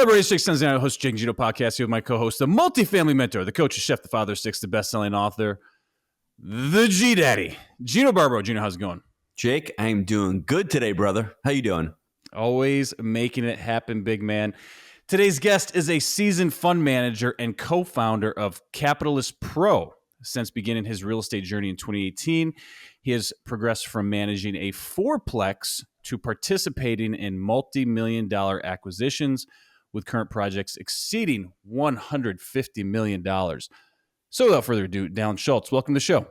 Hello, 610 host Jake Gino podcast here with my co-host, the multifamily mentor, the coach, the chef, the father of six, the best-selling author, the G Daddy, Gino Barbaro. Gino, how's it going? Jake, I'm doing good today, brother. How you doing? Always making it happen, big man. Today's guest is a seasoned fund manager and co-founder of Capitalist Pro. Since beginning his real estate journey in 2018, he has progressed from managing a fourplex to participating in multi-million-dollar acquisitions, with current projects exceeding $150 million. So without further ado, Dallon Schultz, welcome to the show.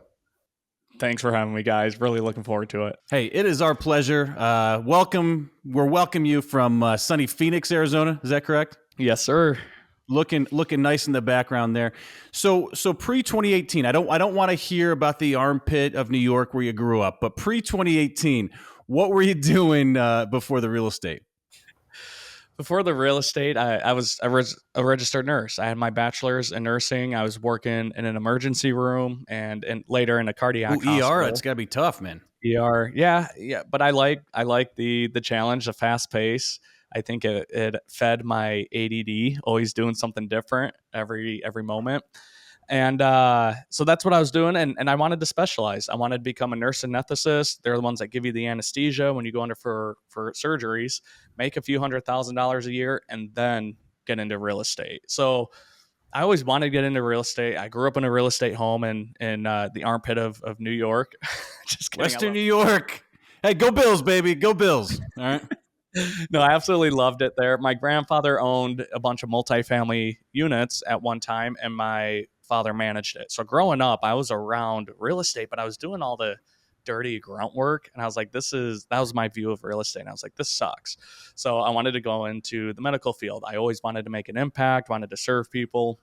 Thanks for having me, guys. Really looking forward to it. Hey, it is our pleasure. Welcome you from sunny Phoenix, Arizona. Is that correct? Yes, sir. Looking nice in the background there. So pre 2018, I don't want to hear about the armpit of New York where you grew up, but pre 2018, what were you doing before the real estate? Before the real estate, I was a registered nurse. I had my bachelor's in nursing. I was working in an emergency room and later in a cardiac hospital. ER, it's got to be tough, man. ER, yeah. But I like the challenge, the fast pace. I think it fed my ADD, always doing something different every moment. And so that's what I was doing. And I wanted to specialize. I wanted to become a nurse anesthetist. They're the ones that give you the anesthesia when you go under for surgeries, make a few $100,000 a year, and then get into real estate. So I always wanted to get into real estate. I grew up in a real estate home in the armpit of New York. Just kidding. Western New York. Hey, go Bills, baby. Go Bills. All right. No, I absolutely loved it there. My grandfather owned a bunch of multifamily units at one time, and my father managed it. So growing up, I was around real estate, but I was doing all the dirty grunt work. And I was like, that was my view of real estate. And I was like, this sucks. So I wanted to go into the medical field. I always wanted to make an impact, wanted to serve people.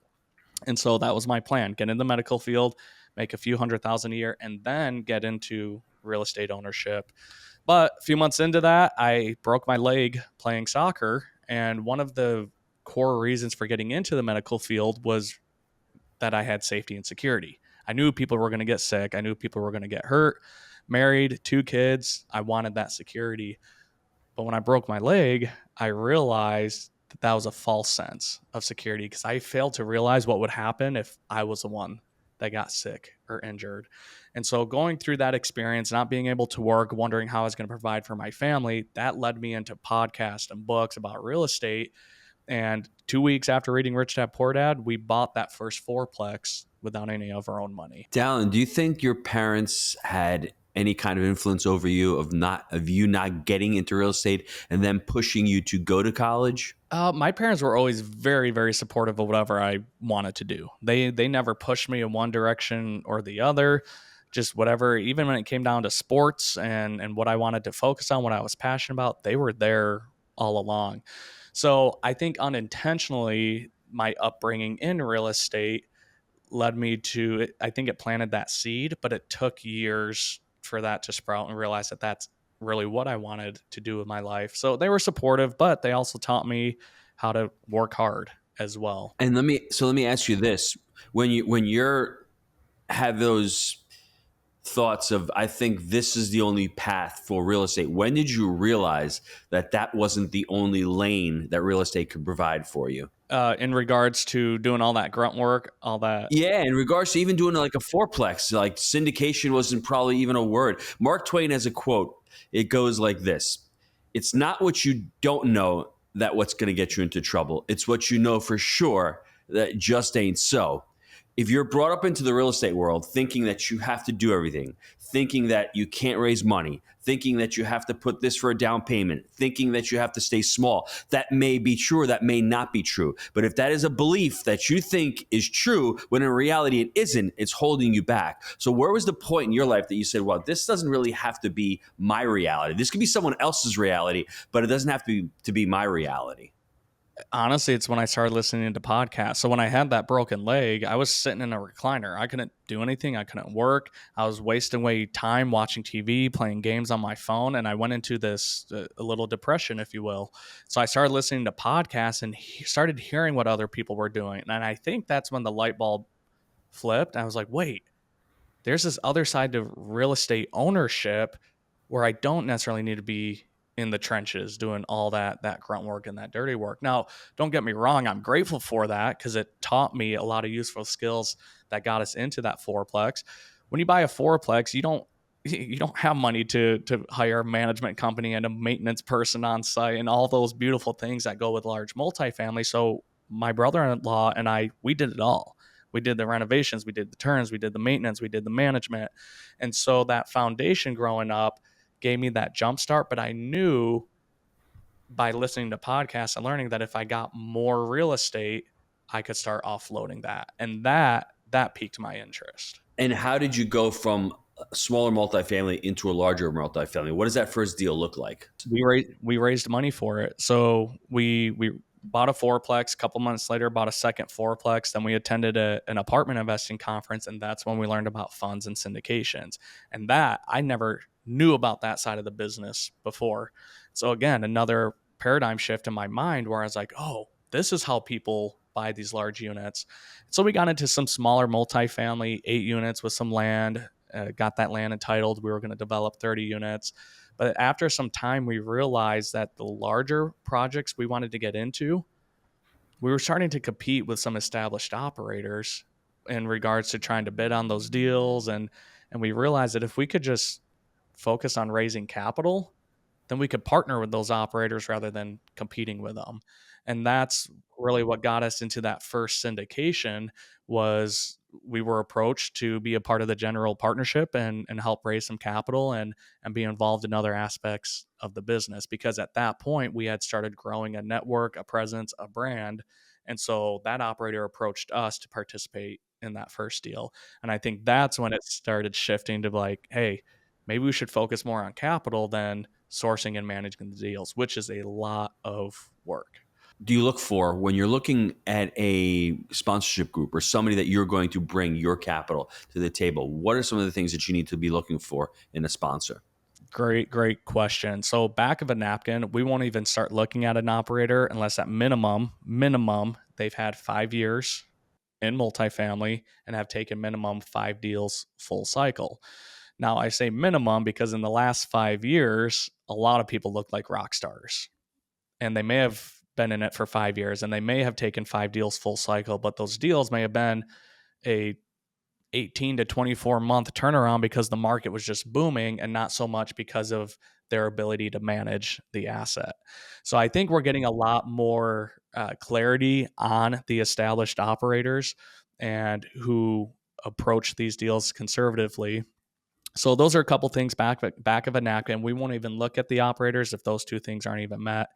And so that was my plan, get in the medical field, make a few $100,000 a year, and then get into real estate ownership. But a few months into that, I broke my leg playing soccer. And one of the core reasons for getting into the medical field was that I had safety and security. I knew people were going to get sick. I knew people were going to get hurt. Married, 2 kids. I wanted that security. But when I broke my leg, I realized that was a false sense of security because I failed to realize what would happen if I was the one that got sick or injured. And so going through that experience, not being able to work, wondering how I was going to provide for my family, that led me into podcasts and books about real estate. And 2 weeks after reading Rich Dad Poor Dad, we bought that first fourplex without any of our own money. Dallon, do you think your parents had any kind of influence over you of you not getting into real estate and then pushing you to go to college? My parents were always very, very supportive of whatever I wanted to do. They never pushed me in one direction or the other, just whatever. Even when it came down to sports and what I wanted to focus on, what I was passionate about, they were there all along. So I think unintentionally, my upbringing in real estate led me to, I think it planted that seed, but it took years for that to sprout and realize that that's really what I wanted to do with my life. So they were supportive, but they also taught me how to work hard as well. And let me ask you this. When you're have those thoughts of, I think this is the only path for real estate, when did you realize that wasn't the only lane that real estate could provide for you? In regards to doing all that grunt work, all that. Yeah, in regards to even doing like a fourplex, like syndication wasn't probably even a word. Mark Twain has a quote. It goes like this: "It's not what you don't know that what's going to get you into trouble. It's what you know for sure that just ain't so." If you're brought up into the real estate world thinking that you have to do everything, thinking that you can't raise money, thinking that you have to put this for a down payment, thinking that you have to stay small, that may be true or that may not be true. But if that is a belief that you think is true, when in reality it isn't, it's holding you back. So where was the point in your life that you said, well, this doesn't really have to be my reality. This could be someone else's reality, but it doesn't have to be my reality? Honestly, it's when I started listening to podcasts. So when I had that broken leg, I was sitting in a recliner. I couldn't do anything. I couldn't work. I was wasting away time watching TV, playing games on my phone. And I went into this a little depression, if you will. So I started listening to podcasts and started hearing what other people were doing. And I think that's when the light bulb flipped. I was like, wait, there's this other side to real estate ownership where I don't necessarily need to be in the trenches doing all that grunt work and that dirty work. Now, don't get me wrong, I'm grateful for that because it taught me a lot of useful skills that got us into that fourplex. When you buy a fourplex, you don't have money to hire a management company and a maintenance person on site and all those beautiful things that go with large multifamily. So my brother-in-law and I, we did it all. We did the renovations, we did the turns, we did the maintenance, we did the management. And so that foundation growing up gave me that jump start. But I knew by listening to podcasts and learning that if I got more real estate, I could start offloading that. And that piqued my interest. And how did you go from a smaller multifamily into a larger multifamily? What does that first deal look like? We raised money for it. So we bought a fourplex. A couple months later, bought a second fourplex. Then we attended an apartment investing conference, and that's when we learned about funds and syndications. And that I never knew about that side of the business before. So again, another paradigm shift in my mind where I was like, oh, this is how people buy these large units. So we got into some smaller multifamily, 8 units with some land, got that land entitled. We were going to develop 30 units. But after some time, we realized that the larger projects we wanted to get into, we were starting to compete with some established operators in regards to trying to bid on those deals. And we realized that if we could just focus on raising capital, then we could partner with those operators rather than competing with them. And that's really what got us into that first syndication. Was we were approached to be a part of the general partnership and help raise some capital and be involved in other aspects of the business, because at that point we had started growing a network, a presence, a brand. And so that operator approached us to participate in that first deal. And I think that's when it started shifting to like, hey, maybe we should focus more on capital than sourcing and managing the deals, which is a lot of work. Do you look for when you're looking at a sponsorship group or somebody that you're going to bring your capital to the table? What are some of the things that you need to be looking for in a sponsor? Great question. So back of a napkin, we won't even start looking at an operator unless at minimum, they've had 5 years in multifamily and have taken minimum 5 deals full cycle. Now I say minimum because in the last 5 years, a lot of people look like rock stars, and they may have been in it for 5 years and they may have taken 5 deals full cycle, but those deals may have been a 18 to 24 month turnaround because the market was just booming and not so much because of their ability to manage the asset. So I think we're getting a lot more clarity on the established operators and who approach these deals conservatively. So those are a couple things back of a napkin. We won't even look at the operators if those two things aren't even met.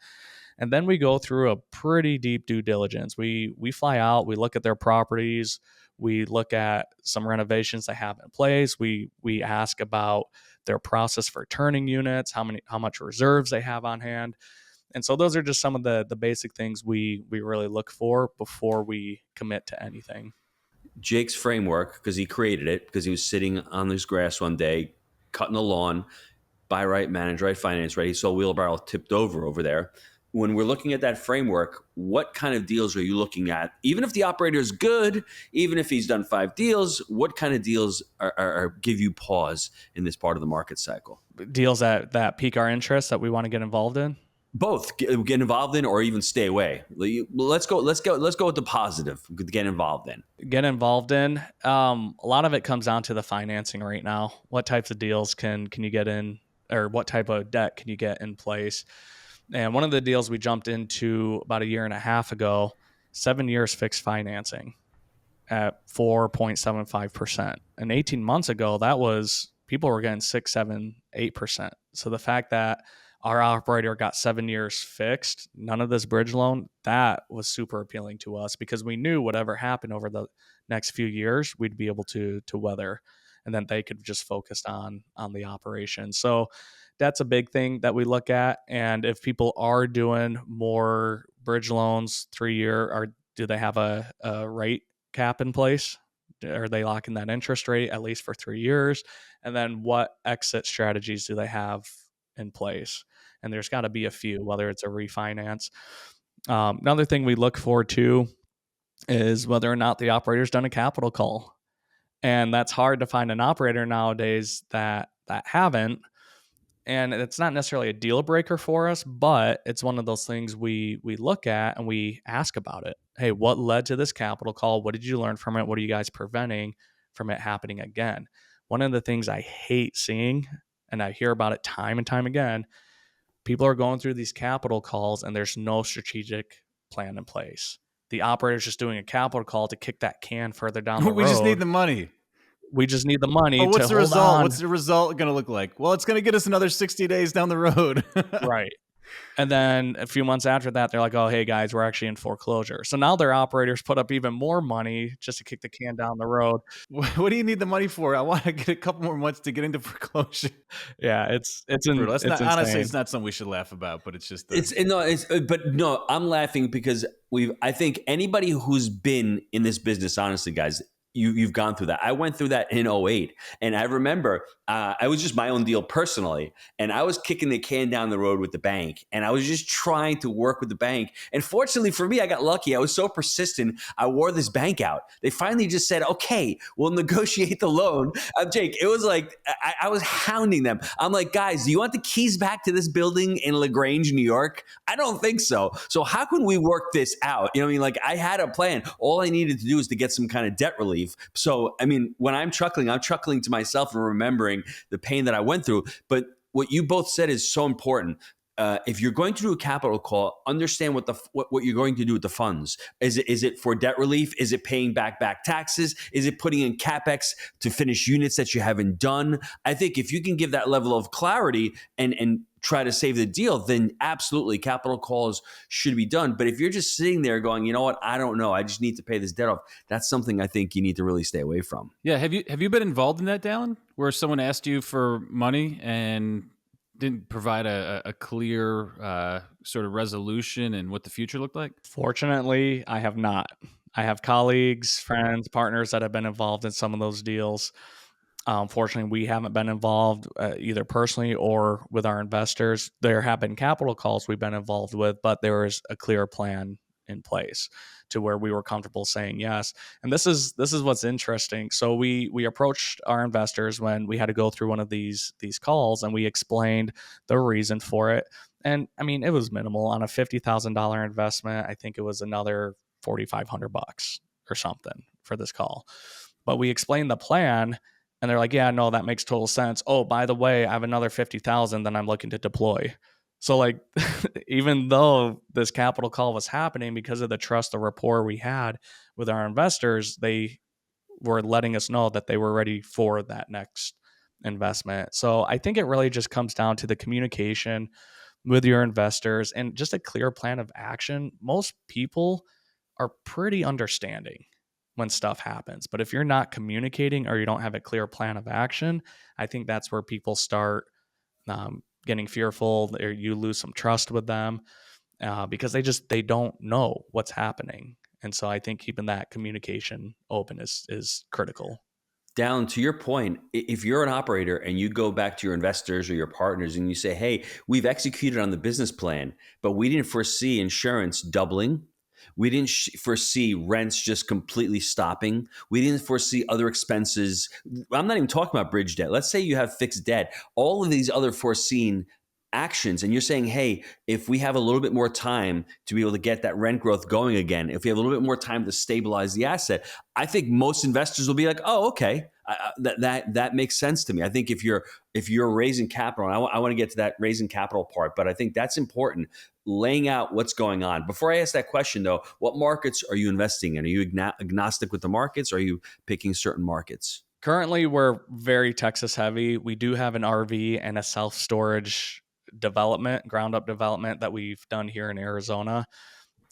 And then we go through a pretty deep due diligence. We fly out, we look at their properties, we look at some renovations they have in place. We ask about their process for turning units, how much reserves they have on hand. And so those are just some of the basic things we really look for before we commit to anything. Jake's framework, because he created it, because he was sitting on his grass one day, cutting the lawn, buy right, manage right, finance right. He saw a wheelbarrow tipped over there. When we're looking at that framework, what kind of deals are you looking at? Even if the operator is good, even if he's done 5 deals, what kind of deals are give you pause in this part of the market cycle? Deals that pique our interest that we want to get involved in? Both get involved in, or even stay away. Let's go with the positive. Get involved in. Get involved in. A lot of it comes down to the financing right now. What types of deals can you get in, or what type of debt can you get in place? And one of the deals we jumped into about a year and a half ago, 7 years fixed financing at 4.75%. And 18 months ago, that was people were getting 6, 7, 8%. So the fact that our operator got 7 years fixed, none of this bridge loan, that was super appealing to us because we knew whatever happened over the next few years, we'd be able to weather, and then they could just focus on the operation. So that's a big thing that we look at. And if people are doing more bridge loans 3-year, or do they have a rate cap in place? Are they locking that interest rate at least for 3 years? And then what exit strategies do they have in place? And there's got to be a few, whether it's a refinance. Another thing we look for too is whether or not the operator's done a capital call. And that's hard to find an operator nowadays that haven't. And it's not necessarily a deal breaker for us, but it's one of those things we look at and we ask about it. Hey, what led to this capital call? What did you learn from it? What are you guys preventing from it happening again? One of the things I hate seeing, and I hear about it time and time again, people are going through these capital calls and there's no strategic plan in place. The operator's just doing a capital call to kick that can further down the road. We just need the money. We just need the money But what's to the hold result? on. What's the result going to look like? Well, it's going to get us another 60 days down the road. Right. And then a few months after that, they're like, oh, hey, guys, we're actually in foreclosure. So now their operators put up even more money just to kick the can down the road. What do you need the money for? I want to get a couple more months to get into foreclosure. Yeah, it's Brutal. That's not, honestly, insane. it's not something we should laugh about, but it's just but no, I'm laughing because I think anybody who's been in this business, honestly, guys, you've gone through that. I went through that in 2008. And I remember I was just my own deal personally. And I was kicking the can down the road with the bank. And I was just trying to work with the bank. And fortunately for me, I got lucky. I was so persistent. I wore this bank out. They finally just said, okay, we'll negotiate the loan. Jake, it was like I was hounding them. I'm like, guys, do you want the keys back to this building in LaGrange, New York? I don't think so. So how can we work this out? You know what I mean? Like, I had a plan. All I needed to do is to get some kind of debt relief. So, I mean, when I'm chuckling to myself and remembering the pain that I went through. But what you both said is so important. If you're going to do a capital call, understand what you're going to do with the funds. Is it for debt relief? Is it paying back taxes? Is it putting in capex to finish units that you haven't done? I think if you can give that level of clarity and try to save the deal, then absolutely capital calls should be done. But if you're just sitting there going, you know what, I don't know, I just need to pay this debt off, that's something I think you need to really stay away from. Yeah. Have you been involved in that, Dallon, where someone asked you for money and didn't provide a clear sort of resolution and what the future looked like? Fortunately, I have not. I have colleagues, friends, partners that have been involved in some of those deals. Fortunately, we haven't been involved either personally or with our investors. There have been capital calls we've been involved with, but there was a clear plan in place to where we were comfortable saying yes. And this is what's interesting. So we approached our investors when we had to go through one of these calls, and we explained the reason for it. And I mean, it was minimal on a $50,000 investment. I think it was another $4,500 or something for this call. But we explained the plan, and they're like, yeah, no, that makes total sense. Oh, by the way, I have another 50,000 that I'm looking to deploy. So like, even though this capital call was happening, because of the trust, the rapport we had with our investors, they were letting us know that they were ready for that next investment. So I think it really just comes down to the communication with your investors and just a clear plan of action. Most people are pretty understanding when stuff happens, but if you're not communicating or you don't have a clear plan of action, I think that's where people start getting fearful, or you lose some trust with them because they don't know what's happening. And so I think keeping that communication open is critical. Down to your point, if you're an operator and you go back to your investors or your partners and you say, hey, we've executed on the business plan, but we didn't foresee insurance doubling. We didn't foresee rents just completely stopping. We didn't foresee other expenses. I'm not even talking about bridge debt. Let's say you have fixed debt. All of these other foreseen actions, and you're saying, hey, if we have a little bit more time to be able to get that rent growth going again, if we have a little bit more time to stabilize the asset, I think most investors will be like, oh, okay, that makes sense to me. I think if you're raising capital, and I want to get to that raising capital part, but I think that's important, laying out what's going on. Before I ask that question, though, what markets are you investing in? Are you agnostic with the markets? Or are you picking certain markets? Currently, we're very Texas heavy. We do have an RV and a self-storage development, ground up development that we've done here in Arizona.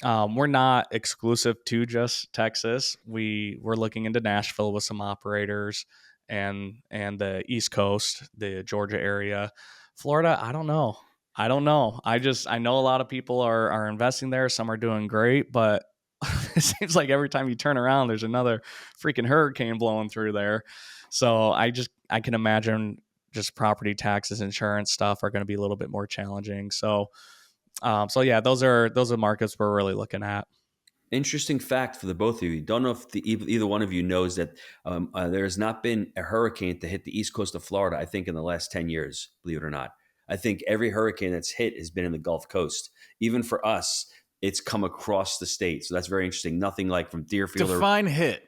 We're not exclusive to just Texas. We're looking into Nashville with some operators and the East Coast, the Georgia area. Florida, I don't know. I know a lot of people are investing there. Some are doing great, but it seems like every time you turn around, there's another freaking hurricane blowing through there. So I can imagine just property taxes, insurance stuff are going to be a little bit more challenging. So yeah, those are markets we're really looking at. Interesting fact for the both of you. Don't know if either one of you knows that there has not been a hurricane to hit the east coast of Florida, I think, in the last 10 years, believe it or not. I think every hurricane that's hit has been in the Gulf Coast. Even for us, it's come across the state. So that's very interesting. Nothing like from Deerfield. Define hit.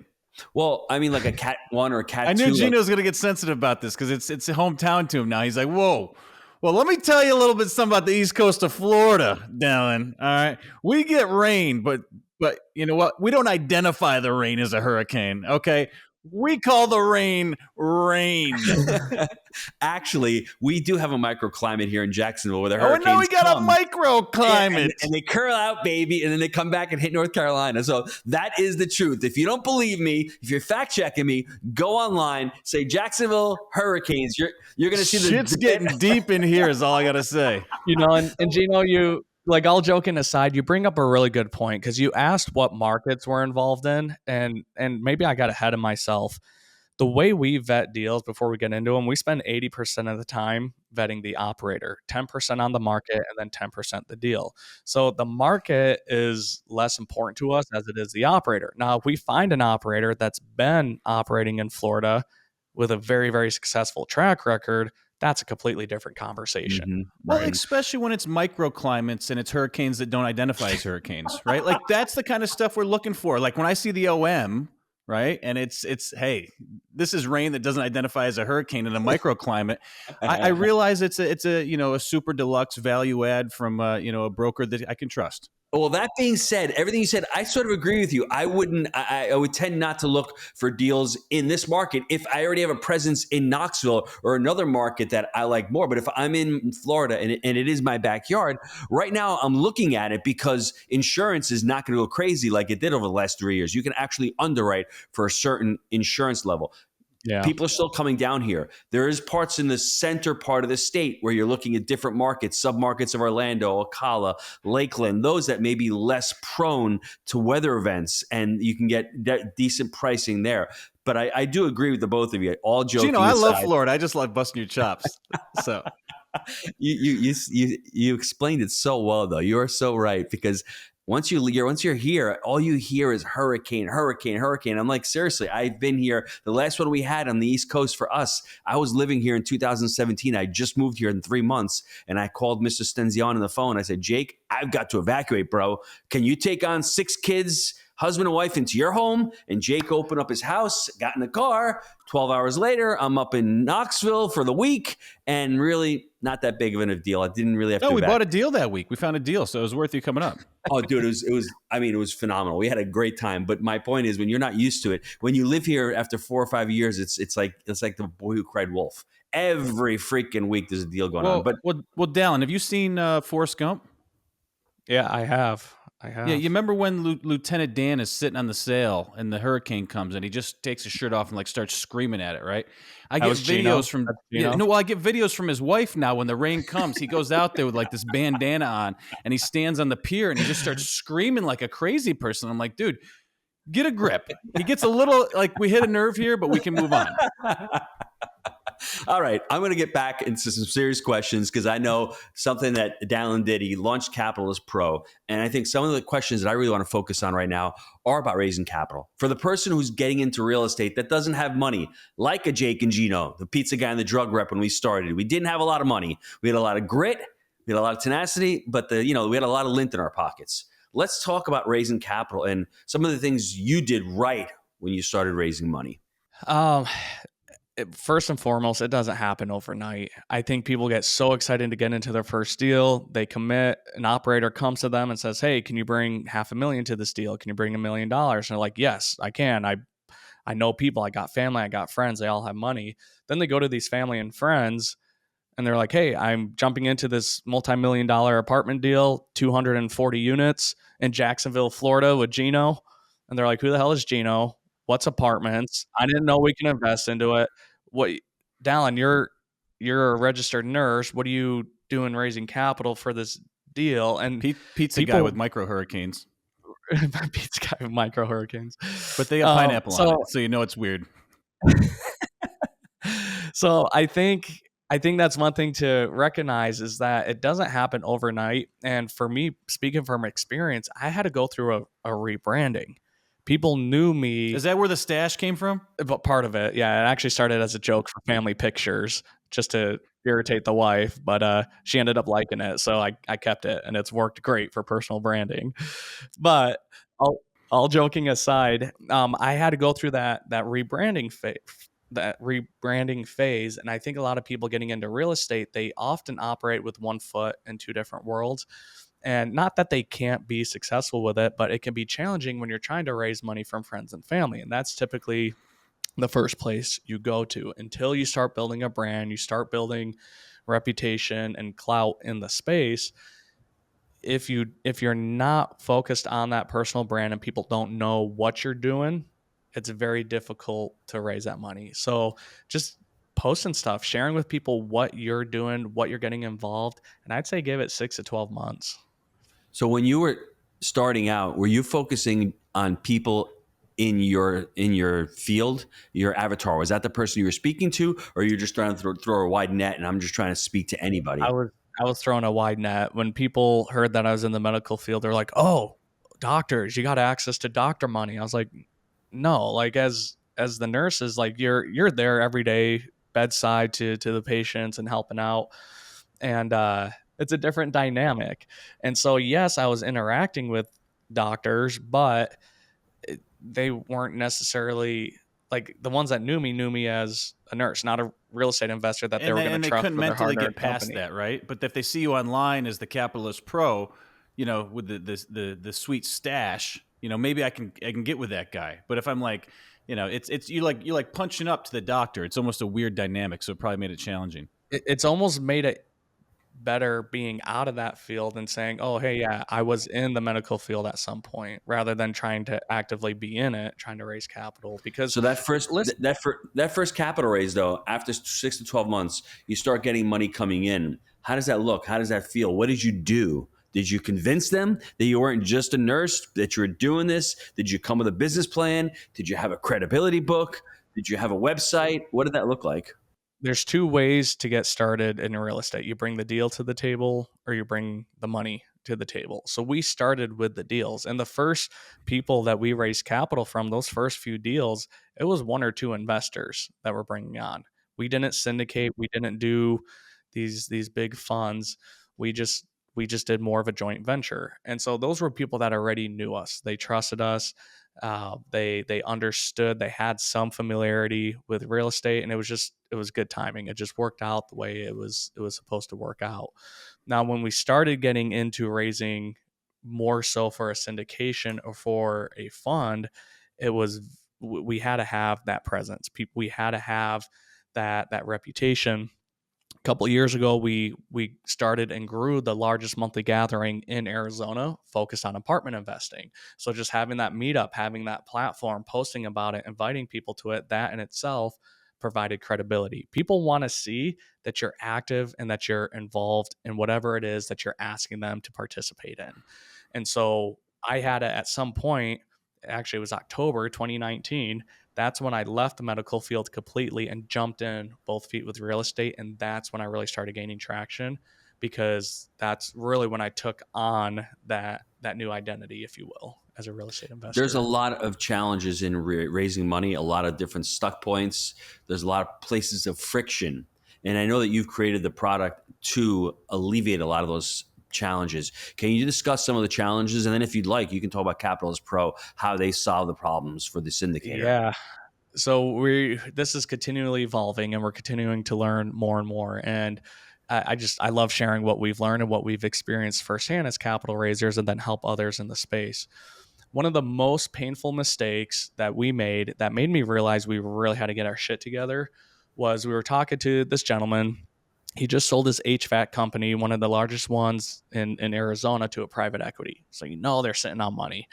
Well, I mean, like a Cat 1 or a Cat 2. I knew Gino's Gino's going to get sensitive about this because it's a hometown to him now. He's like, whoa. Well, let me tell you a little bit something about the east coast of Florida, Dallon. All right. We get rain, but you know what? We don't identify the rain as a hurricane, okay? We call the rain rain. Actually, we do have a microclimate here in Jacksonville where the Oh, hurricanes no, we got come. a microclimate. And they curl out, baby, and then they come back and hit North Carolina. So that is the truth. If you don't believe me, if you're fact checking me, go online, say Jacksonville Hurricanes. You're going to see Shit's getting deep in here is all I got to say. You know, and Gino, you, like, all joking aside, you bring up a really good point because you asked what markets we're involved in, and maybe I got ahead of myself. The way we vet deals before we get into them, we spend 80% of the time vetting the operator, 10% on the market, and then 10% the deal. So the market is less important to us as it is the operator. Now, if we find an operator that's been operating in Florida with a very, very successful track record, that's a completely different conversation. Mm-hmm. Well, Right. especially when it's microclimates and it's hurricanes that don't identify as hurricanes, right? Like that's the kind of stuff we're looking for. Like when I see the OM, right, and it's hey, this is rain that doesn't identify as a hurricane in a microclimate. I realize it's a you know a super deluxe value add from you know a broker that I can trust. Well, that being said, everything you said, I sort of agree with you. I would tend not to look for deals in this market if I already have a presence in Knoxville or another market that I like more. But if I'm in Florida and it is my backyard, right now I'm looking at it because insurance is not going to go crazy like it did over the last 3 years. You can actually underwrite for a certain insurance level. Yeah. People are still coming down here. There is parts in the center part of the state where you're looking at different markets, submarkets of Orlando, Ocala, Lakeland, those that may be less prone to weather events, and you can get decent pricing there. But I do agree with the both of you. All joking Gino, I love aside, Florida. I just love busting your chops. So you explained it so well, though. You are so right, because once you're here, all you hear is hurricane, hurricane, hurricane. I'm like, seriously, I've been here. The last one we had on the East Coast for us, I was living here in 2017. I just moved here in 3 months, and I called Mr. Stenzion on the phone. I said, Jake, I've got to evacuate, bro. Can you take on 6 kids, husband and wife, into your home? And Jake opened up his house, got in the car. 12 hours later, I'm up in Knoxville for the week, and really not that big of a deal. I didn't really have to. no, we bought a deal that week. We found a deal, so it was worth you coming up. Oh, dude, it was phenomenal. We had a great time. But my point is, when you're not used to it, when you live here after 4 or 5 years, it's like the boy who cried wolf. Every freaking week there's a deal going on. But well, Dallon, have you seen Forrest Gump? Yeah, I have. Yeah, you remember when Lieutenant Dan is sitting on the sail and the hurricane comes and he just takes his shirt off and like starts screaming at it, right? I get was Gino? videos from That's Gino? I get videos from his wife now when the rain comes. He goes out there with like this bandana on and he stands on the pier and he just starts screaming like a crazy person. I'm like, dude, get a grip. He gets a little like we hit a nerve here, but we can move on. all right, I'm going to get back into some serious questions because I know something that Dallon did. He launched Capitalist Pro. And I think some of the questions that I really want to focus on right now are about raising capital. For the person who's getting into real estate that doesn't have money, like a Jake and Gino, the pizza guy and the drug rep when we started. We didn't have a lot of money. We had a lot of grit. We had a lot of tenacity, but we had a lot of lint in our pockets. Let's talk about raising capital and some of the things you did right when you started raising money. First and foremost, it doesn't happen overnight. I think people get so excited to get into their first deal. They commit, an operator comes to them and says, hey, can you bring $500,000 to this deal? Can you bring $1 million? And they're like, yes, I can. I know people, I got family, I got friends, they all have money. Then they go to these family and friends and they're like, hey, I'm jumping into this multi-million-dollar apartment deal, 240 units in Jacksonville, Florida with Gino. And they're like, who the hell is Gino? What's apartments? I didn't know we can invest into it. What, Dallon, you're a registered nurse. What are you doing raising capital for this deal? And Pizza guy with micro hurricanes. Pizza guy with micro hurricanes. But they got pineapple on it, so you know it's weird. So I think that's one thing to recognize is that it doesn't happen overnight. And for me, speaking from experience, I had to go through a rebranding. People knew me. Is that where the stash came from? But part of it, yeah. It actually started as a joke for family pictures just to irritate the wife, but she ended up liking it, so I kept it, and it's worked great for personal branding. But all joking aside, I had to go through that rebranding phase. And I think a lot of people getting into real estate, they often operate with one foot in two different worlds. And not that they can't be successful with it, but it can be challenging when you're trying to raise money from friends and family. And that's typically the first place you go to until you start building a brand, you start building reputation and clout in the space. If you're not focused on that personal brand and people don't know what you're doing, it's very difficult to raise that money. So just posting stuff, sharing with people what you're doing, what you're getting involved, and I'd say give it 6 to 12 months. So when you were starting out, were you focusing on people in your field, your avatar? Was that the person you were speaking to, or you're just trying to throw a wide net and I'm just trying to speak to anybody? I was throwing a wide net. When people heard that I was in the medical field, they're like, "Oh, doctors, you got access to doctor money." I was like, "No, like as the nurses, like you're there every day, bedside to the patients and helping out, and it's a different dynamic." And so, yes, I was interacting with doctors, but they weren't necessarily like the ones that knew me as a nurse, not a real estate investor that they were going to they trust couldn't with their mentally hard-earned get past company. that, right? But if they see you online as the capitalist pro, with the sweet stash, maybe I can get with that guy. But if I'm like, it's you like punching up to the doctor. It's almost a weird dynamic, so it probably made it challenging. It's almost made it better being out of that field and saying, "Oh, hey, yeah, I was in the medical field at some point," rather than trying to actively be in it, trying to raise capital. Because So that first capital raise, though, after 6 to 12 months, you start getting money coming in. How does that look? How does that feel? What did you do? Did you convince them that you weren't just a nurse, that you were doing this? Did you come with a business plan? Did you have a credibility book? Did you have a website? What did that look like? there's two ways to get started in real estate. You bring the deal to the table or you bring the money to the table. So we started with the deals. And the first people that we raised capital from, those first few deals, it was one or two investors that we're bringing on. We didn't syndicate, we didn't do these big funds. We just did more of a joint venture. And so those were people that already knew us. They trusted us. They understood. They had some familiarity with real estate, and it was good timing. It just worked out the way it was supposed to work out. Now, when we started getting into raising more so for a syndication or for a fund, it was we had to have that presence. We had to have that reputation. A couple of years ago, we started and grew the largest monthly gathering in Arizona focused on apartment investing. So just having that meetup, having that platform, posting about it, inviting people to it, that in itself provided credibility. People want to see that you're active and that you're involved in whatever it is that you're asking them to participate in. And so I had to, at some point, actually it was October 2019, that's when I left the medical field completely and jumped in both feet with real estate. And that's when I really started gaining traction, because that's really when I took on that new identity, if you will, as a real estate investor. There's a lot of challenges in raising money, a lot of different stuck points. There's a lot of places of friction. And I know that you've created the product to alleviate a lot of those challenges. Can you discuss some of the challenges? And then if you'd like, you can talk about Capitalist Pro, how they solve the problems for the syndicator. Yeah. So this is continually evolving, and we're continuing to learn more and more. And I love sharing what we've learned and what we've experienced firsthand as capital raisers, and then help others in the space. One of the most painful mistakes that we made that made me realize we really had to get our shit together was we were talking to this gentleman. He just sold his HVAC company, one of the largest ones in Arizona, to a private equity. So they're sitting on money.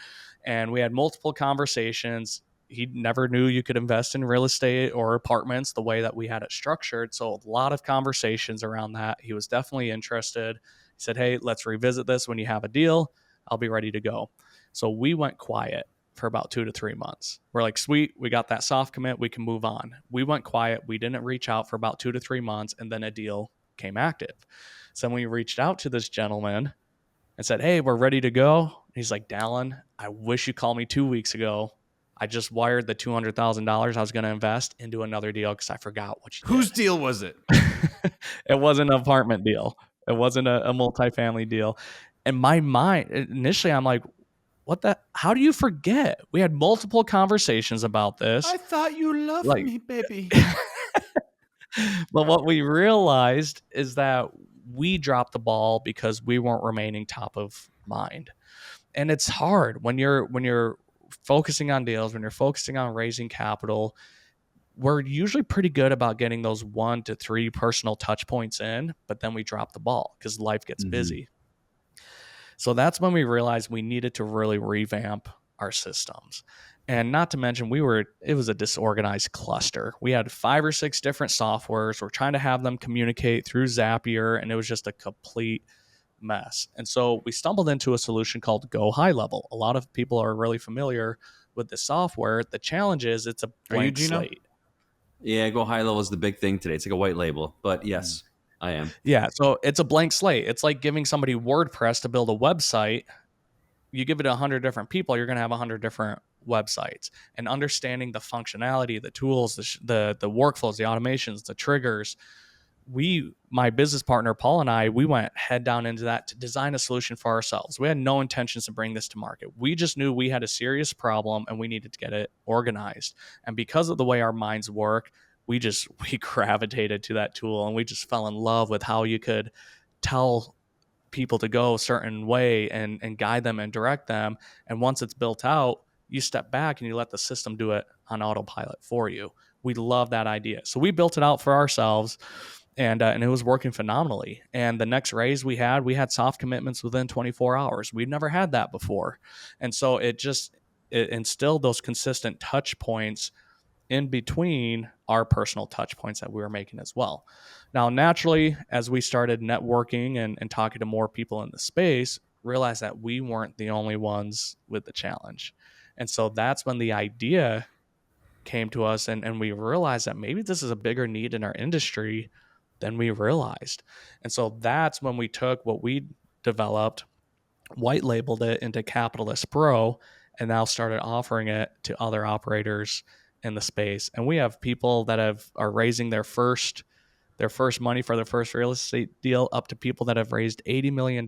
And we had multiple conversations. He never knew you could invest in real estate or apartments the way that we had it structured. So a lot of conversations around that. He was definitely interested. He said, "Hey, let's revisit this when you have a deal. I'll be ready to go." So we went quiet for about 2 to 3 months. We're like, sweet, we got that soft commit, we can move on. We went quiet. We didn't reach out for about 2 to 3 months, and then a deal came active. So we reached out to this gentleman and said, "Hey, we're ready to go." He's like, "Dallon, I wish you called me 2 weeks ago. I just wired the $200,000 I was going to invest into another deal because I forgot what you Whose did. deal was it? It wasn't an apartment deal. It wasn't a multifamily deal. And my mind, initially, I'm like, how do you forget? We had multiple conversations about this. I thought you loved Like- me, baby. But what we realized is that we dropped the ball because we weren't remaining top of mind. And it's hard when you're focusing on deals, when you're focusing on raising capital. We're usually pretty good about getting those 1 to 3 personal touch points in, but then we drop the ball because life gets busy. So that's when we realized we needed to really revamp our systems. And not to mention, it was a disorganized cluster. We had 5 or 6 different softwares. We're trying to have them communicate through Zapier, and it was just a complete mess. And so we stumbled into a solution called Go High Level. A lot of people are really familiar with the software. The challenge is it's a blank slate. Yeah, Go High Level is the big thing today. It's like a white label, but yes, I am. Yeah, so it's a blank slate. It's like giving somebody WordPress to build a website. You give it to 100 different people, you're going to have 100 different websites. And understanding the functionality, the tools, the workflows, the automations, the triggers, my business partner Paul and I, we went head down into that to design a solution for ourselves. We had no intentions to bring this to market. We just knew we had a serious problem and we needed to get it organized. And because of the way our minds work, we gravitated to that tool, and we just fell in love with how you could tell people to go a certain way and guide them and direct them. And once it's built out, you step back and you let the system do it on autopilot for you. We love that idea. So we built it out for ourselves, and it was working phenomenally. And the next raise we had soft commitments within 24 hours. We'd never had that before. And so it instilled those consistent touch points in between our personal touch points that we were making as well. Now, naturally, as we started networking and talking to more people in the space, realized that we weren't the only ones with the challenge. And so that's when the idea came to us, and we realized that maybe this is a bigger need in our industry than we realized. And so that's when we took what we developed, white labeled it into Capitalist Pro, and now started offering it to other operators in the space. And we have people that are raising their first money for their first real estate deal, up to people that have raised $80 million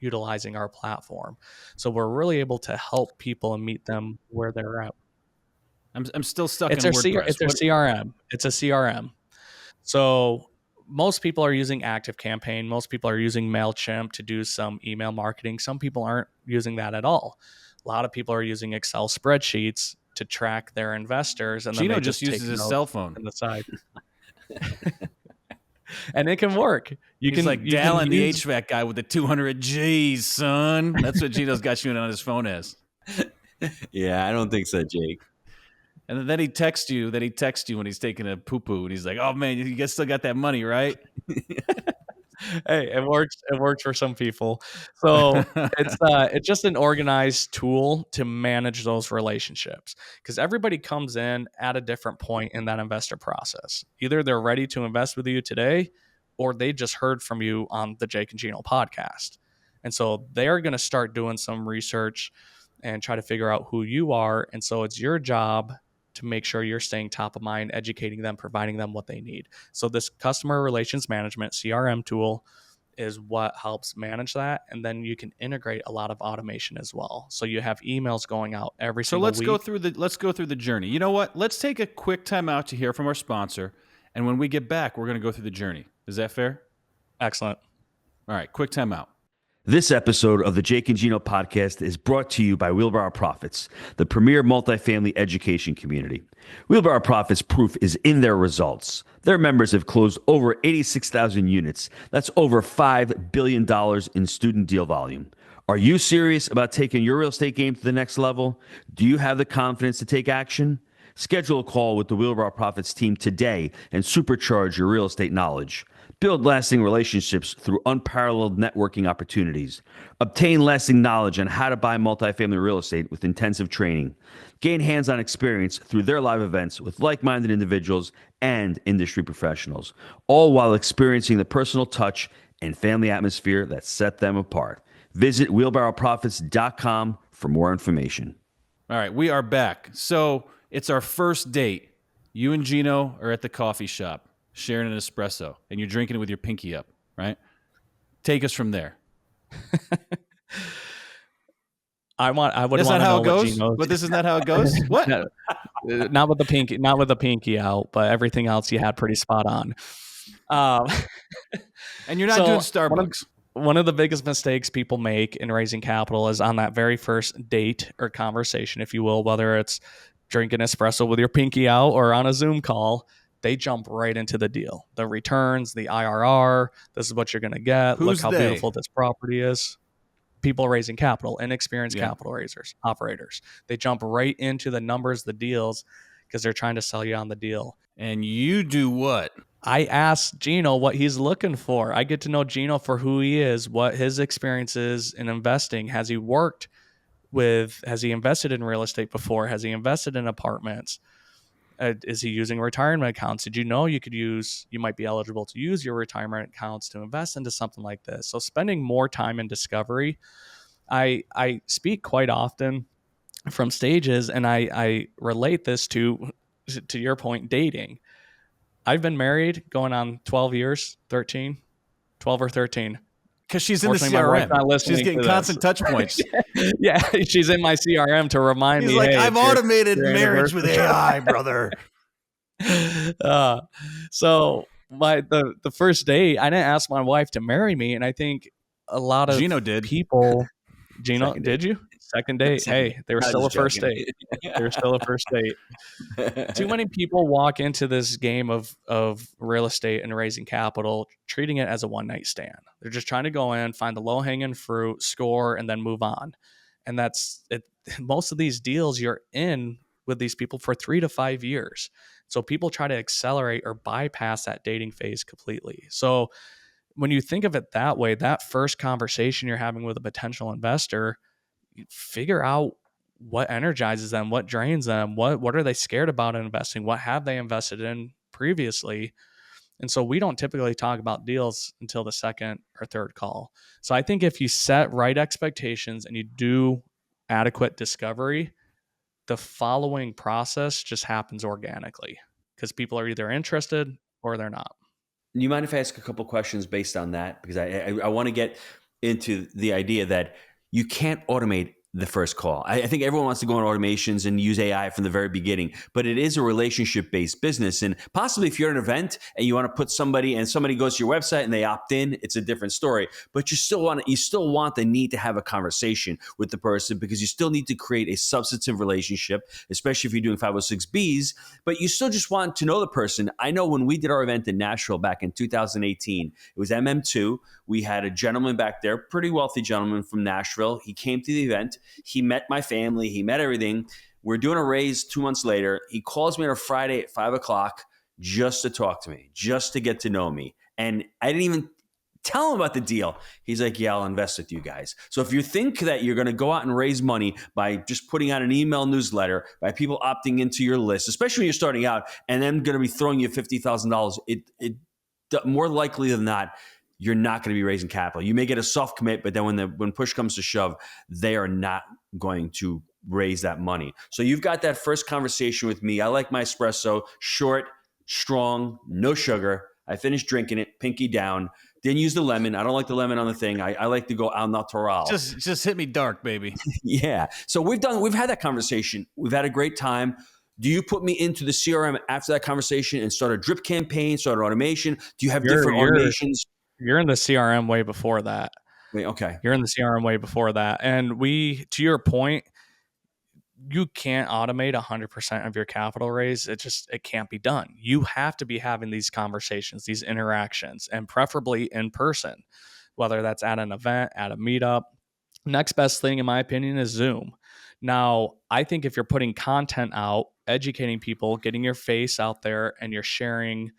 utilizing our platform. So we're really able to help people and meet them where they're at. I'm still stuck in WordPress. It's their CRM. It's a CRM. So most people are using ActiveCampaign. Most people are using MailChimp to do some email marketing. Some people aren't using that at all. A lot of people are using Excel spreadsheets to track their investors. And Gino then they just uses his cell phone on the side. And it can work. He's like Dallon, the HVAC guy with the 200 G's, son. That's what Gino's got you on his phone as. Yeah, I don't think so, Jake. And then he texts you when he's taking a poo-poo, and he's like, "Oh man, you guys still got that money, right?" Hey, it works. It works for some people. So it's just an organized tool to manage those relationships, because everybody comes in at a different point in that investor process. Either they're ready to invest with you today, or they just heard from you on the Jake and Gino podcast. And so they're going to start doing some research and try to figure out who you are. And so it's your job to make sure you're staying top of mind, educating them, providing them what they need. So this customer relations management CRM tool is what helps manage that. And then you can integrate a lot of automation as well. So you have emails going out every single week. So let's go through the journey. You know what? Let's take a quick time out to hear from our sponsor. And when we get back, we're going to go through the journey. Is that fair? Excellent. All right, quick time out. This episode of the Jake and Gino podcast is brought to you by Wheelbarrow Profits, the premier multifamily education community. Wheelbarrow Profits proof is in their results. Their members have closed over 86,000 units. That's over $5 billion in student deal volume. Are you serious about taking your real estate game to the next level? Do you have the confidence to take action? Schedule a call with the Wheelbarrow Profits team today and supercharge your real estate knowledge. Build lasting relationships through unparalleled networking opportunities. Obtain lasting knowledge on how to buy multifamily real estate with intensive training. Gain hands-on experience through their live events with like-minded individuals and industry professionals, all while experiencing the personal touch and family atmosphere that set them apart. Visit wheelbarrowprofits.com for more information. All right, we are back. So it's our first date. You and Gino are at the coffee shop sharing an espresso, and you're drinking it with your pinky up, right? Take us from there. I would That's want not to how know it what goes. Gino's. But this is not how it goes. What? No, not with the pinky out, but everything else you had pretty spot on. Um, And you're not so doing one of, Starbucks. one of the biggest mistakes people make in raising capital is on that very first date or conversation, if you will, whether it's drinking espresso with your pinky out or on a Zoom call, they jump right into the deal. The returns, the IRR, this is what you're going to get. Look Who's how they? beautiful this property is. People raising capital, inexperienced Yeah. capital raisers, operators. They jump right into the numbers, the deals, because they're trying to sell you on the deal. And you do what? I asked Gino what he's looking for. I get to know Gino for who he is, what his experience is in investing. Has he invested in real estate before? Has he invested in apartments? Is he using retirement accounts? Did you know you might be eligible to use your retirement accounts to invest into something like this? So spending more time in discovery. I speak quite often from stages, and I relate this to your point, dating. I've been married going on 12 years, 13, 12 or 13. Because she's in the Fortunately, my wife's CRM. not listening She's getting to constant this. touch points. Yeah, she's in my CRM to remind He's me. like, hey, I've it's your- automated your marriage with anniversary. AI, brother. So the first date, I didn't ask my wife to marry me, and I think a lot of Gino did. people. Gino, Second date. did you? Second date. Second Hey, they were I was still a just first joking. date. They were still a first date. Too many people walk into this game of real estate and raising capital, treating it as a one night stand. They're just trying to go in, find the low hanging fruit, score, and then move on. And that's it. Most of these deals you're in with these people for 3 to 5 years. So people try to accelerate or bypass that dating phase completely. So when you think of it that way, that first conversation you're having with a potential investor, you figure out what energizes them, what drains them, what are they scared about in investing, what have they invested in previously. And so we don't typically talk about deals until the second or third call. So I think if you set right expectations and you do adequate discovery, the following process just happens organically because people are either interested or they're not. You mind if I ask a couple questions based on that? Because I want to get into the idea that you can't automate the first call. I think everyone wants to go on automations and use AI from the very beginning, but it is a relationship-based business. And possibly if you're at an event and you want to put somebody and somebody goes to your website and they opt in, it's a different story. But you still want the need to have a conversation with the person because you still need to create a substantive relationship, especially if you're doing 506Bs, but you still just want to know the person. I know when we did our event in Nashville back in 2018, it was MM2. We had a gentleman back there, pretty wealthy gentleman from Nashville. He came to the event. He met my family. He met everything. We're doing a raise 2 months later. He calls me on a Friday at 5 o'clock just to talk to me, just to get to know me. And I didn't even tell him about the deal. He's like, yeah, I'll invest with you guys. So if you think that you're going to go out and raise money by just putting out an email newsletter, by people opting into your list, especially when you're starting out, and then going to be throwing you $50,000, it more likely than not, you're not going to be raising capital. You may get a soft commit, but then when push comes to shove, they are not going to raise that money. So you've got that first conversation with me. I like my espresso, short, strong, no sugar. I finished drinking it, pinky down. Didn't use the lemon. I don't like the lemon on the thing. I like to go al natural. Just hit me dark, baby. Yeah. So we've had that conversation. We've had a great time. Do you put me into the CRM after that conversation and start a drip campaign, start an automation? Do you have different automations? You're in the CRM way before that. Wait, okay. You're in the CRM way before that. And to your point, you can't automate 100% of your capital raise. It can't be done. You have to be having these conversations, these interactions, and preferably in person, whether that's at an event, at a meetup. Next best thing, in my opinion, is Zoom. Now, I think if you're putting content out, educating people, getting your face out there, and you're sharing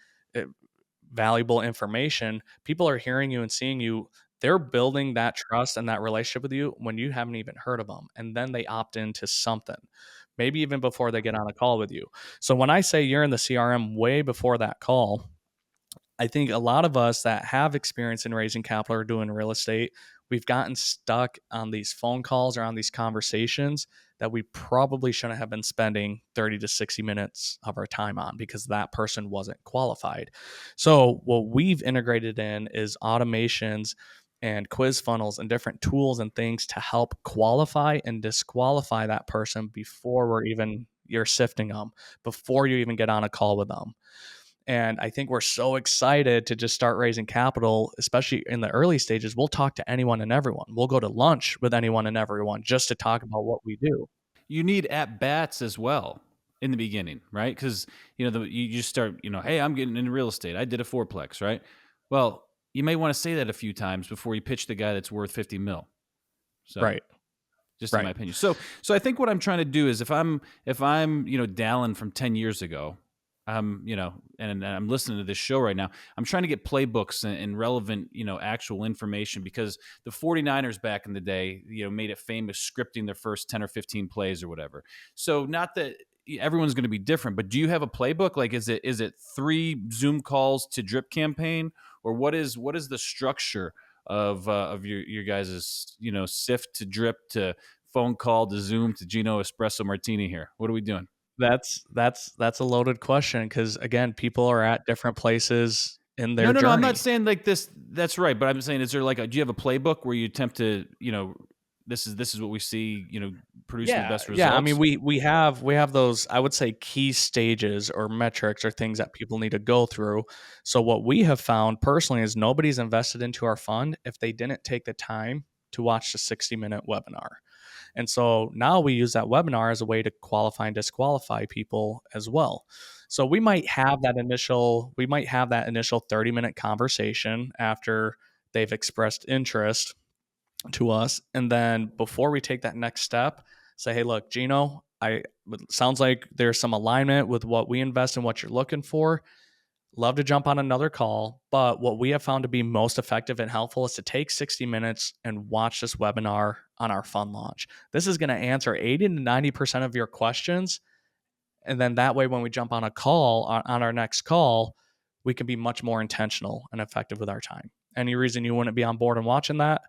valuable information, people are hearing you and seeing you. They're building that trust and that relationship with you when you haven't even heard of them. And then they opt into something, maybe even before they get on a call with you. So when I say you're in the CRM way before that call, I think a lot of us that have experience in raising capital or doing real estate, we've gotten stuck on these phone calls or on these conversations that we probably shouldn't have been spending 30 to 60 minutes of our time on because that person wasn't qualified. So what we've integrated in is automations and quiz funnels and different tools and things to help qualify and disqualify that person before you're sifting them, before you even get on a call with them. And I think we're so excited to just start raising capital, especially in the early stages. We'll talk to anyone and everyone. We'll go to lunch with anyone and everyone just to talk about what we do. You need at bats as well in the beginning, right? Because you just start, hey, I'm getting into real estate. I did a fourplex, right? Well, you may want to say that a few times before you pitch the guy that's worth 50 mil. So, Right. Just in my opinion. So I think what I'm trying to do is if I'm Dallon from 10 years ago, and I'm listening to this show right now, I'm trying to get playbooks and relevant, actual information, because the 49ers back in the day, made it famous scripting their first 10 or 15 plays or whatever. So not that everyone's going to be different, but do you have a playbook? Like, is it 3 Zoom calls to drip campaign, or what is the structure of your guys', sift to drip to phone call to Zoom to Gino espresso martini here? What are we doing? That's a loaded question because, again, people are at different places in their No. journey. I'm not saying like this. That's right, but I'm saying, is there do you have a playbook where you attempt to, this is what we see, producing the best results? Yeah. I mean, we have those, I would say, key stages or metrics or things that people need to go through. So what we have found personally is nobody's invested into our fund if they didn't take the time to watch the 60-minute webinar. And so now we use that webinar as a way to qualify and disqualify people as well. So we might have that initial 30-minute conversation after they've expressed interest to us. And then before we take that next step, say, hey, look, Gino, it sounds like there's some alignment with what we invest in, what you're looking for. Love to jump on another call, but what we have found to be most effective and helpful is to take 60 minutes and watch this webinar on our fund launch. This is going to answer 80 to 90% of your questions. And then that way, when we jump on a call, on our next call, we can be much more intentional and effective with our time. Any reason you wouldn't be on board and watching that?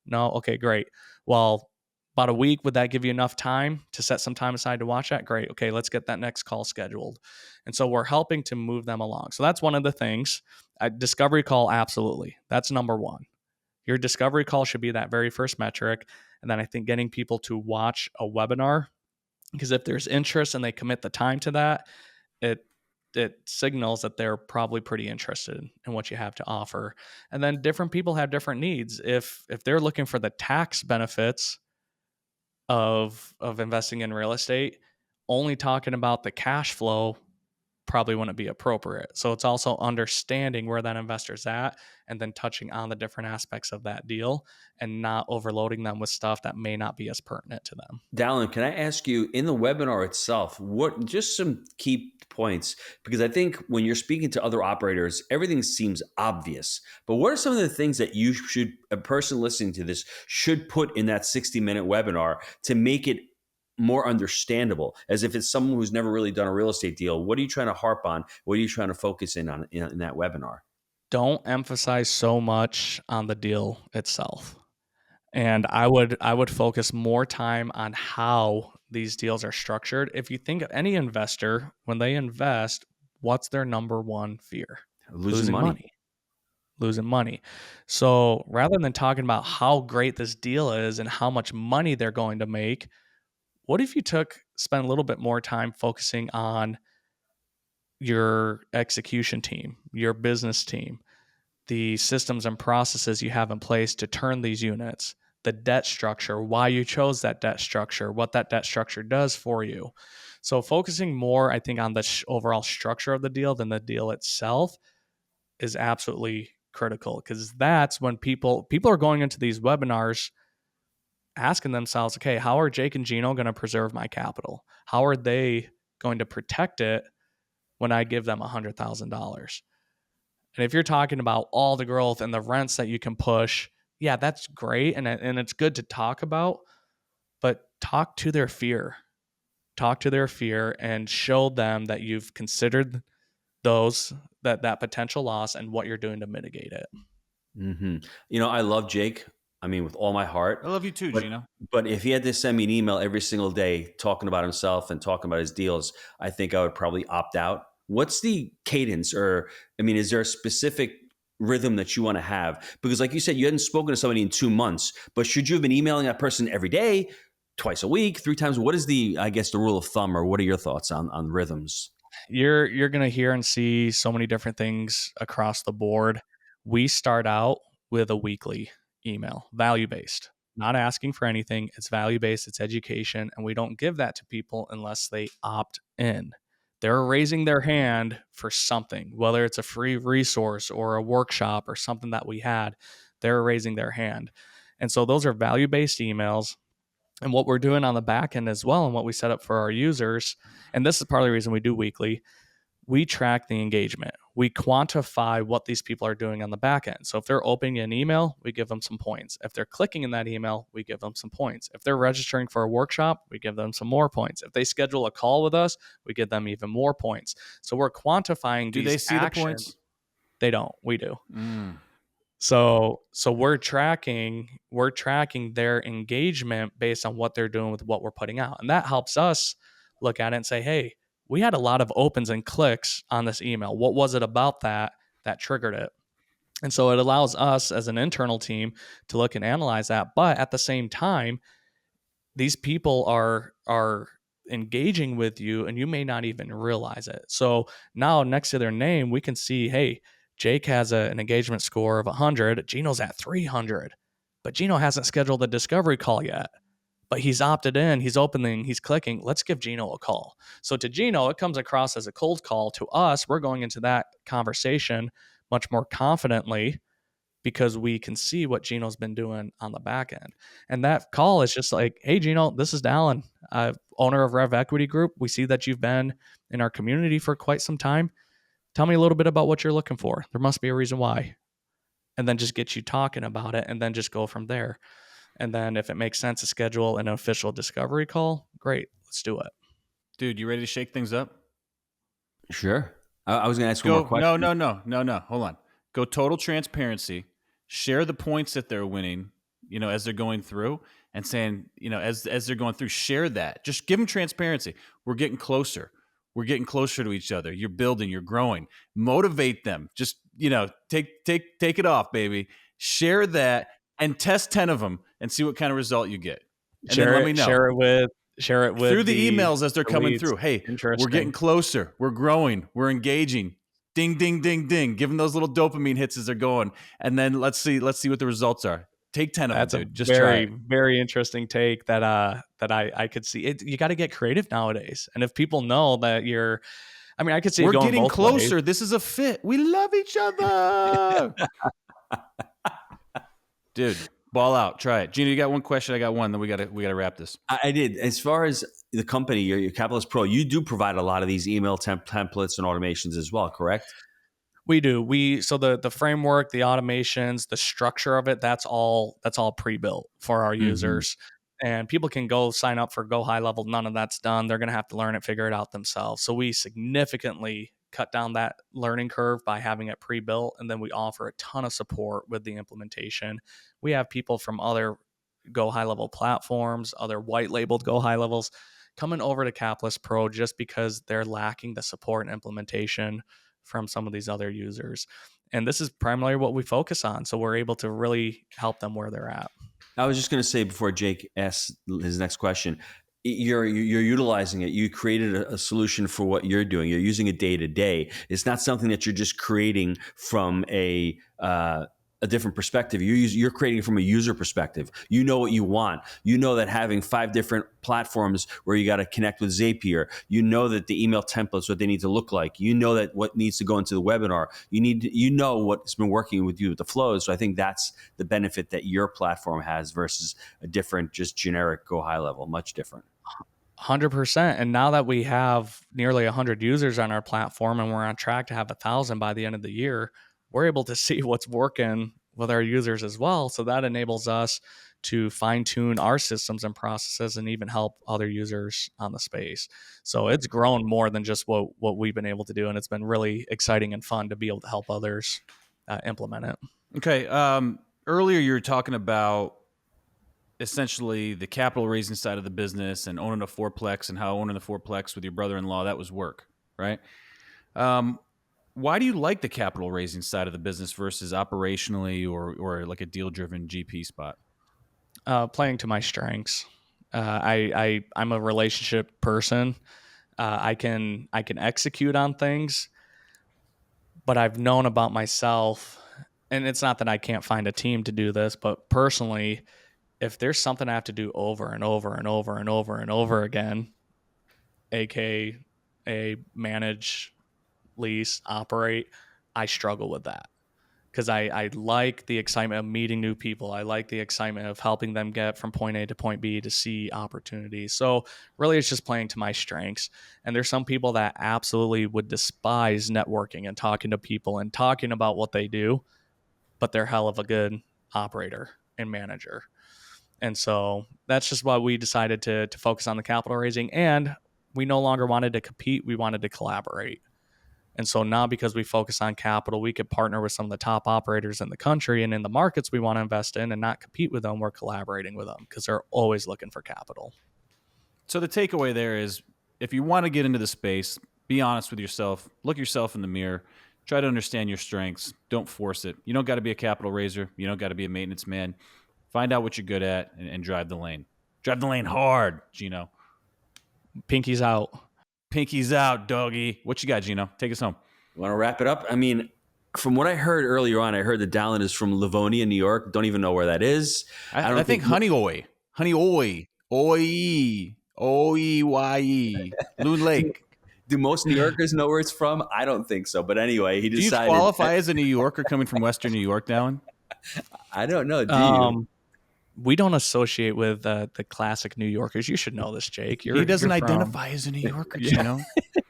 No? Okay, great. Well, about a week, would that give you enough time to set some time aside to watch that? Great. Okay, let's get that next call scheduled. And so we're helping to move them along. So that's one of the things. Discovery call, absolutely. That's number one. Your discovery call should be that very first metric. And then I think getting people to watch a webinar, because if there's interest and they commit the time to that, it signals that they're probably pretty interested in what you have to offer. And then different people have different needs. If they're looking for the tax benefits of investing in real estate, only talking about the cash flow probably wouldn't be appropriate. So it's also understanding where that investor's at and then touching on the different aspects of that deal and not overloading them with stuff that may not be as pertinent to them. Dallon, can I ask you, in the webinar itself, what just some key points? Because I think when you're speaking to other operators, everything seems obvious. But what are some of the things that a person listening to this should put in that 60-minute webinar to make it more understandable, as if it's someone who's never really done a real estate deal? What are you trying to harp on? What are you trying to focus in on in that webinar? Don't emphasize so much on the deal itself. And I would focus more time on how these deals are structured. If you think of any investor, when they invest, what's their number one fear? Losing money. Losing money. So rather than talking about how great this deal is and how much money they're going to make, what if you spend a little bit more time focusing on your execution team, your business team, the systems and processes you have in place to turn these units, the debt structure, why you chose that debt structure, what that debt structure does for you. So focusing more, I think, on the overall structure of the deal than the deal itself is absolutely critical, because that's when people are going into these webinars asking themselves, okay, how are Jake and Gino going to preserve my capital? How are they going to protect it when I give them $100,000? And if you're talking about all the growth and the rents that you can push, yeah, that's great. And it's good to talk about, but talk to their fear. Talk to their fear and show them that you've considered that potential loss and what you're doing to mitigate it. Mm-hmm. I love Jake. I mean, with all my heart. I love you too, But Gino. but if he had to send me an email every single day talking about himself and talking about his deals, I think I would probably opt out. What's the cadence, or I mean, is there a specific rhythm that you want to have? Because like you said, you hadn't spoken to somebody in 2 months, but should you have been emailing that person every day, twice a week, 3 times? What is the, I guess, the rule of thumb, or what are your thoughts on rhythms? You're going to hear and see so many different things across the board. We start out with a weekly email, value based, not asking for anything. It's value based, it's education, and we don't give that to people unless they opt in. They're raising their hand for something, whether it's a free resource or a workshop or something that we had. They're raising their hand. And so those are value based emails. And what we're doing on the back end as well, and what we set up for our users, and this is part of the reason we do weekly, we track the engagement. We quantify what these people are doing on the back end. So if they're opening an email, we give them some points. If they're clicking in that email, we give them some points. If they're registering for a workshop, we give them some more points. If they schedule a call with us, we give them even more points. So we're quantifying Do these they see actions. the points? They don't. We do. Mm. So we're tracking their engagement based on what they're doing with what we're putting out. And that helps us look at it and say, hey, we had a lot of opens and clicks on this email. What was it about that triggered it? And so it allows us as an internal team to look and analyze that. But at the same time, these people are engaging with you and you may not even realize it. So now next to their name, we can see, hey, Jake has an engagement score of 100. Gino's at 300, but Gino hasn't scheduled a discovery call yet. But he's opted in, he's opening, he's clicking. Let's give Gino a call. So to Gino, it comes across as a cold call. To us, we're going into that conversation much more confidently because we can see what Gino's been doing on the back end. And that call is just like, hey, Gino, this is Dallon, owner of Rev Equity Group. We see that you've been in our community for quite some time. Tell me a little bit about what you're looking for. There must be a reason why. And then just get you talking about it and then just go from there. And then if it makes sense to schedule an official discovery call, great, let's do it. Dude, you ready to shake things up? Sure. I was going to ask one more question. No. Hold on. Go total transparency. Share the points that they're winning, as they're going through, and saying, as they're going through, share that. Just give them transparency. We're getting closer. We're getting closer to each other. You're building. You're growing. Motivate them. Just take it off, baby. Share that and test 10 of them and see what kind of result you get. And then let me know. Share it with through the emails as they're coming through. Hey, we're getting closer. We're growing. We're engaging. Ding, ding, ding, ding. Give them those little dopamine hits as they're going. And then let's see what the results are. Take 10 of them, dude. Just try it. Very interesting take that I could see. You got to get creative nowadays. And if people know that I could see we're going getting both closer. ways. This is a fit. We love each other. Dude, ball out. Try it. Gino, you got one question. I got one. Then we gotta wrap this. I did. As far as the company, your Capitalist Pro, you do provide a lot of these email templates and automations as well, correct? We do. So the framework, the automations, the structure of it, that's all pre-built for our users. And people can go sign up for Go High Level. None of that's done. They're going to have to learn it, figure it out themselves. So we significantly cut down that learning curve by having it pre-built. And then we offer a ton of support with the implementation. We have people from other Go High Level platforms, other white labeled Go High Levels coming over to Capitalist Pro just because they're lacking the support and implementation from some of these other users. And this is primarily what we focus on. So we're able to really help them where they're at. I was just going to say before Jake asks his next question, you're utilizing it. You created a solution for what you're doing. You're using it day to day. It's not something that you're just creating from a different perspective. You're creating it from a user perspective. You know what you want. You know that having 5 different platforms where you got to connect with Zapier. You know that the email templates, what they need to look like. You know that what needs to go into the webinar. You know what's been working with you with the flows. So I think that's the benefit that your platform has versus a different, just generic Go High Level. Much different. 100%. And now that we have nearly 100 users on our platform and we're on track to have 1,000 by the end of the year, we're able to see what's working with our users as well. So that enables us to fine tune our systems and processes and even help other users on the space. So it's grown more than just what we've been able to do. And it's been really exciting and fun to be able to help others implement it. Okay. earlier you were talking about essentially the capital raising side of the business and owning a fourplex and how owning the fourplex with your brother-in-law, that was work, right? Um, why do you like the capital raising side of the business versus operationally or like a deal driven GP spot? Playing to my strengths. I'm a relationship person. I can execute on things, but I've known about myself, and it's not that I can't find a team to do this, but personally, if there's something I have to do over and over and over and over and over again, aka manage, lease, operate, I struggle with that because I like the excitement of meeting new people. I like the excitement of helping them get from point A to point B to see opportunities. So really, it's just playing to my strengths. And there's some people that absolutely would despise networking and talking to people and talking about what they do, but they're hell of a good operator and manager. And so that's just why we decided to focus on the capital raising. And we no longer wanted to compete. We wanted to collaborate. And so now, because we focus on capital, we could partner with some of the top operators in the country and in the markets we want to invest in and not compete with them. We're collaborating with them because they're always looking for capital. So the takeaway there is if you want to get into the space, be honest with yourself, look yourself in the mirror, try to understand your strengths. Don't force it. You don't got to be a capital raiser. You don't got to be a maintenance man. Find out what you're good at and drive the lane. Drive the lane hard, Gino. Pinky's out. Pinky's out, doggy. What you got, Gino? Take us home. Want to wrap it up? I mean, from what I heard earlier on, I heard that Dallon is from Livonia, New York. Don't even know where that is. I think Honey Oy. Honey Oy. Oy. Oy-Y-E. Loon Lake. Do most New Yorkers know where it's from? I don't think so. But anyway, he decided. Do you qualify as a New Yorker coming from Western New York, Dallon? I don't know. Do you? We don't associate with the classic New Yorkers. You should know this, Jake. He doesn't identify as a New Yorker, Gino.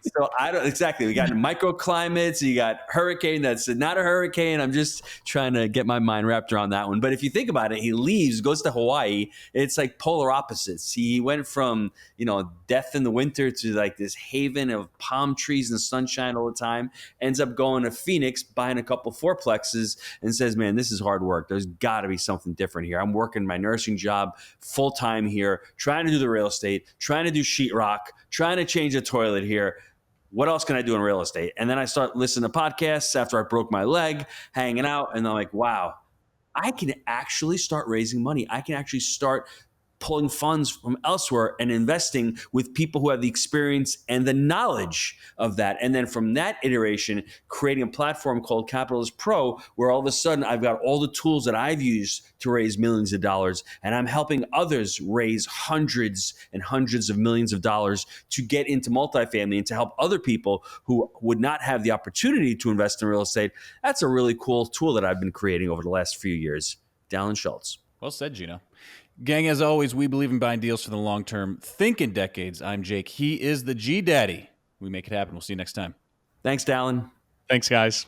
So I don't exactly. We got microclimates. You got hurricane. That's not a hurricane. I'm just trying to get my mind wrapped around that one. But if you think about it, he leaves, goes to Hawaii. It's like polar opposites. He went from death in the winter to like this haven of palm trees and sunshine all the time. Ends up going to Phoenix, buying a couple fourplexes, and says, "Man, this is hard work. There's got to be something different here. I'm working my nursing job full time here, trying to do the real estate, trying to do sheetrock, trying to change a toilet here. What else can I do in real estate?" And then I start listening to podcasts after I broke my leg, hanging out, and I'm like, wow, I can actually start raising money. I can actually start pulling funds from elsewhere and investing with people who have the experience and the knowledge of that. And then from that iteration, creating a platform called Capitalist Pro, where all of a sudden I've got all the tools that I've used to raise millions of dollars, and I'm helping others raise hundreds and hundreds of millions of dollars to get into multifamily and to help other people who would not have the opportunity to invest in real estate. That's a really cool tool that I've been creating over the last few years. Dallon Schultz. Well said, Gino. Gang, as always, we believe in buying deals for the long term. Think in decades. I'm Jake. He is the G Daddy. We make it happen. We'll see you next time. Thanks, Dallon. Thanks, guys.